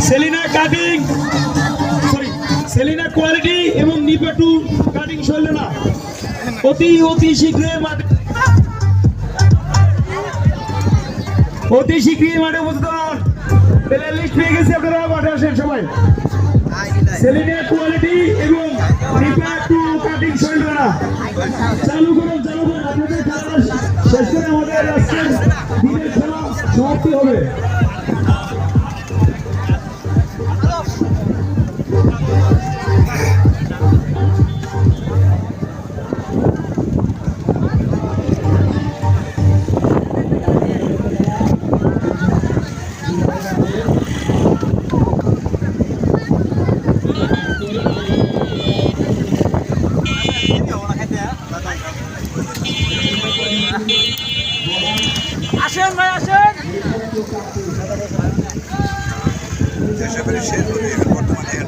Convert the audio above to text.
Selina cutting Selina quality এবং নিপাটু cutting শৈল না অতি শীঘ্রই মাঠে উপস্থিত হন। প্লেয়ার লিস্ট পেয়ে গেছি, আপনারা মাঠে আসেন সবাই। সেলিনা কোয়ালিটি এবং নিপাটু কাটিং শৈল না চালু করুন আপনাদের খেলা শেষ করে আমাদের আজকের দিনের খেলা সমাপ্তি হবে। আসেন ভাই আসেন। বর্তমানে